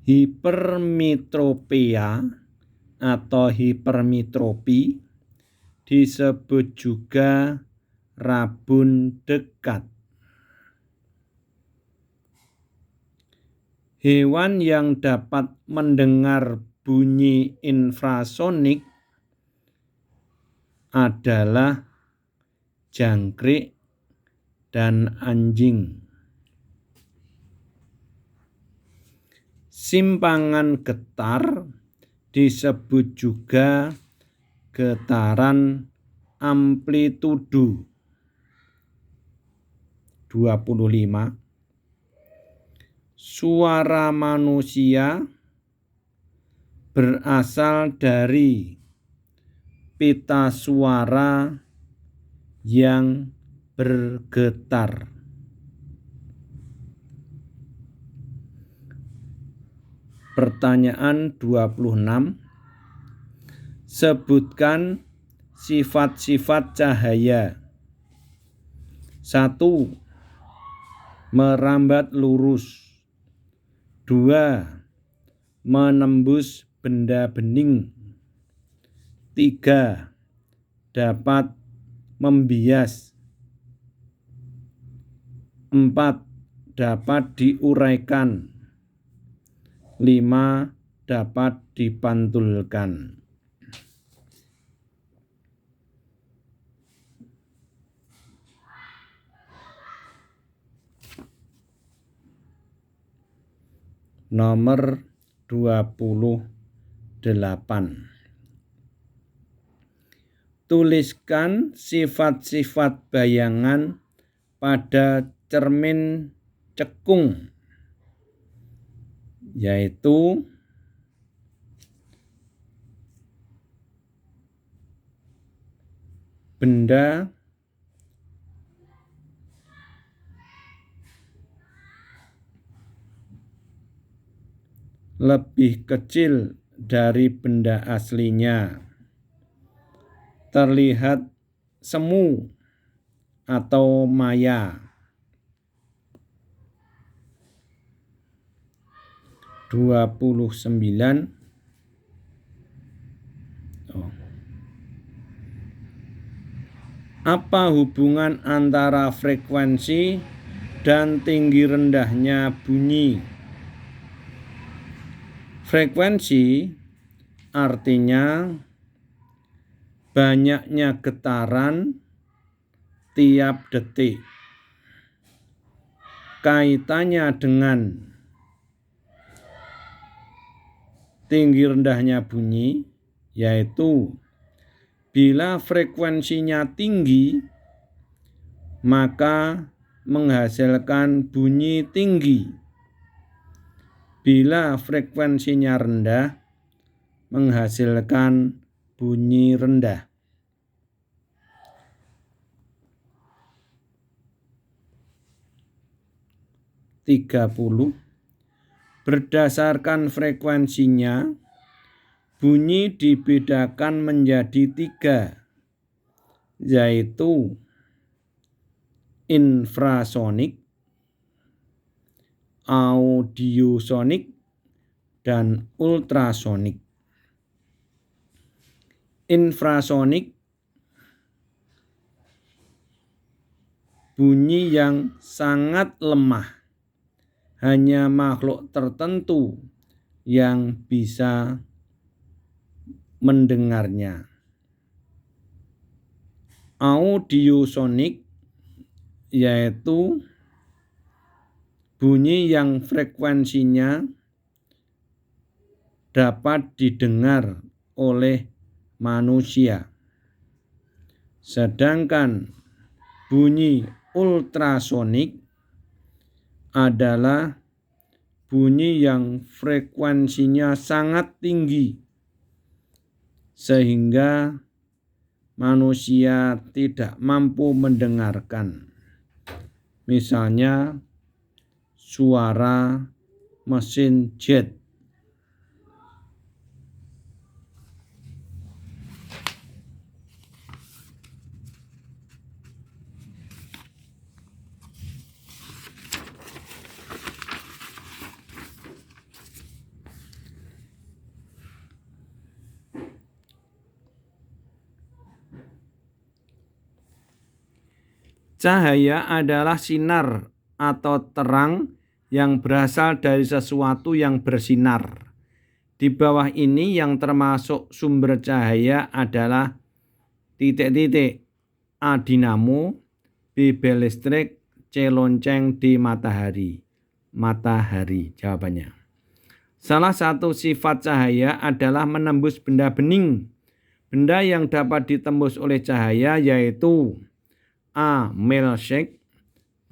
Hipermetropia atau hipermetropi disebut juga rabun dekat. Hewan yang dapat mendengar bunyi infrasonik adalah jangkrik dan anjing. Simpangan getar disebut juga getaran amplitudo 25. Suara manusia berasal dari pita suara yang bergetar. Pertanyaan 26. Sebutkan sifat-sifat cahaya. 1. Merambat lurus. 2. Menembus benda bening. 3. Dapat membias. 4. Dapat diuraikan. 5. Dapat dipantulkan. Nomor 28. Tuliskan sifat-sifat bayangan pada cermin cekung, yaitu benda lebih kecil dari benda aslinya, terlihat semu atau maya. 29. Apa hubungan antara frekuensi dan tinggi rendahnya bunyi? Frekuensi artinya banyaknya getaran tiap detik. Kaitannya dengan tinggi rendahnya bunyi, yaitu bila frekuensinya tinggi, maka menghasilkan bunyi tinggi. Bila frekuensinya rendah, menghasilkan bunyi rendah. 30. Berdasarkan frekuensinya, bunyi dibedakan menjadi 3, yaitu infrasonik, audiosonik, dan ultrasonik. Infrasonik bunyi yang sangat lemah, hanya makhluk tertentu yang bisa mendengarnya. Audiosonik yaitu bunyi yang frekuensinya dapat didengar oleh manusia. Sedangkan bunyi ultrasonik adalah bunyi yang frekuensinya sangat tinggi, sehingga manusia tidak mampu mendengarkan. Misalnya suara mesin jet. Cahaya adalah sinar atau terang yang berasal dari sesuatu yang bersinar. Di bawah ini yang termasuk sumber cahaya adalah titik-titik. A. Dinamo, B. bel listrik, C. lonceng, D. matahari. Matahari jawabannya. Salah satu sifat cahaya adalah menembus benda bening. Benda yang dapat ditembus oleh cahaya yaitu A. milkshake,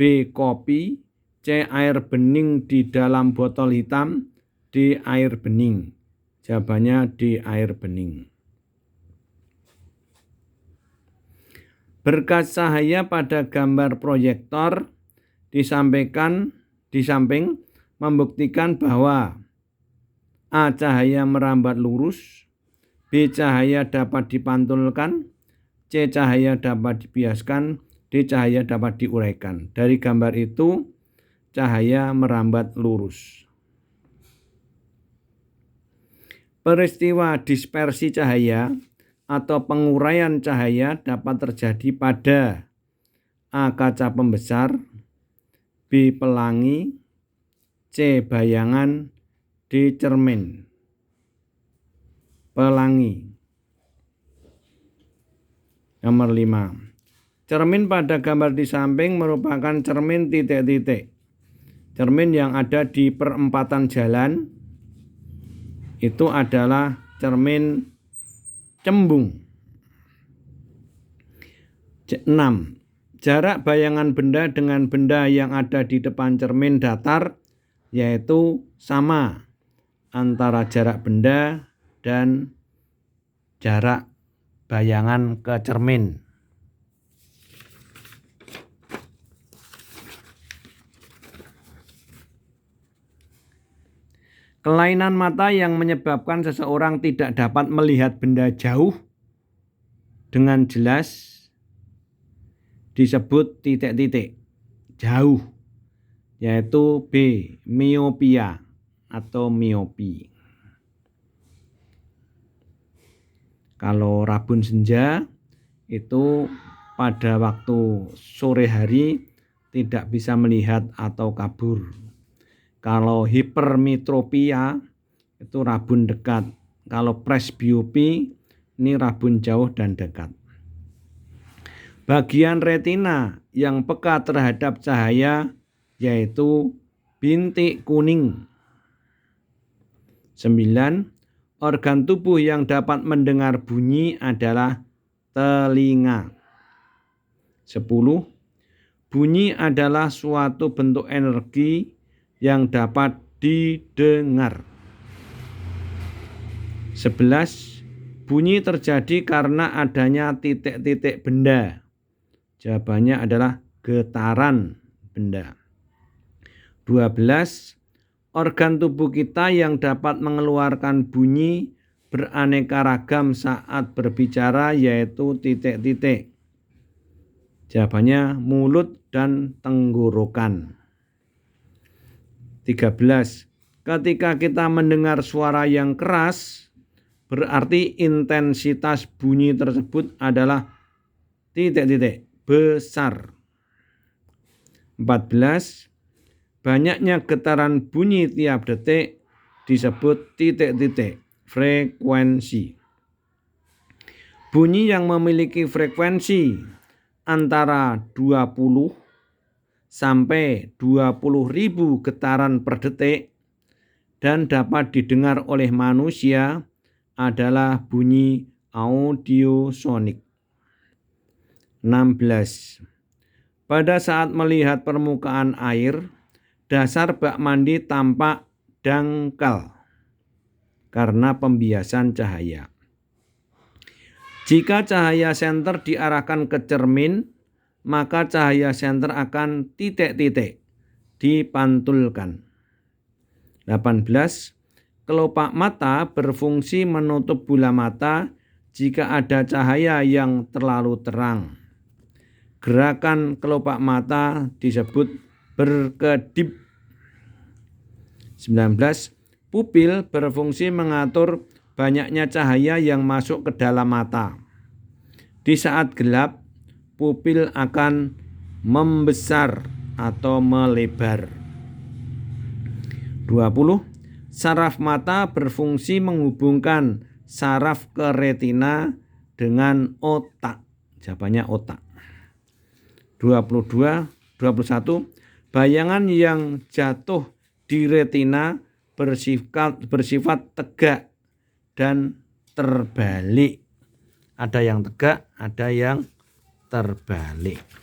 B. kopi, C. air bening di dalam botol hitam, D. air bening. Jawabannya D. air bening. Berkat cahaya pada gambar proyektor di samping membuktikan bahwa A. cahaya merambat lurus, B. cahaya dapat dipantulkan, C. cahaya dapat dibiaskan, D. cahaya dapat diuraikan. Dari gambar itu cahaya merambat lurus. Peristiwa dispersi cahaya atau penguraian cahaya dapat terjadi pada A. kaca pembesar, B. pelangi, C. bayangan, D. cermin. Pelangi. Nomor 5. Cermin pada gambar di samping merupakan cermin titik-titik. Cermin yang ada di perempatan jalan itu adalah cermin cembung. 6. Jarak bayangan benda dengan benda yang ada di depan cermin datar yaitu sama antara jarak benda dan jarak bayangan ke cermin. Kelainan mata yang menyebabkan seseorang tidak dapat melihat benda jauh dengan jelas disebut titik-titik jauh, yaitu B. miopia atau miopi. Kalau rabun senja itu pada waktu sore hari tidak bisa melihat atau kabur. Kalau hipermetropia itu rabun dekat. Kalau presbiopi ini rabun jauh dan dekat. Bagian retina yang peka terhadap cahaya yaitu bintik kuning. 9. Organ tubuh yang dapat mendengar bunyi adalah telinga. 10. Bunyi adalah suatu bentuk energi yang dapat didengar. 11. Bunyi terjadi karena adanya titik-titik benda. Jawabannya adalah getaran benda. 12. Organ tubuh kita yang dapat mengeluarkan bunyi beraneka ragam saat berbicara yaitu titik-titik. Jawabannya mulut dan tenggorokan. 13. Ketika kita mendengar suara yang keras, berarti intensitas bunyi tersebut adalah titik-titik besar. 14. Banyaknya getaran bunyi tiap detik disebut titik-titik frekuensi. Bunyi yang memiliki frekuensi antara 20 sampai 20.000 getaran per detik dan dapat didengar oleh manusia adalah bunyi audiosonik. 16. Pada saat melihat permukaan air, dasar bak mandi tampak dangkal karena pembiasan cahaya. Jika cahaya senter diarahkan ke cermin, maka cahaya senter akan titik-titik dipantulkan. 18. Kelopak mata berfungsi menutup bola mata jika ada cahaya yang terlalu terang. Gerakan kelopak mata disebut berkedip. 19. Pupil berfungsi mengatur banyaknya cahaya yang masuk ke dalam mata. Di saat gelap, pupil akan membesar atau melebar. 20. Saraf mata berfungsi menghubungkan saraf ke retina dengan otak. Jawabannya otak. 21. Bayangan yang jatuh di retina bersifat tegak dan terbalik. Ada yang tegak, ada yang terbalik.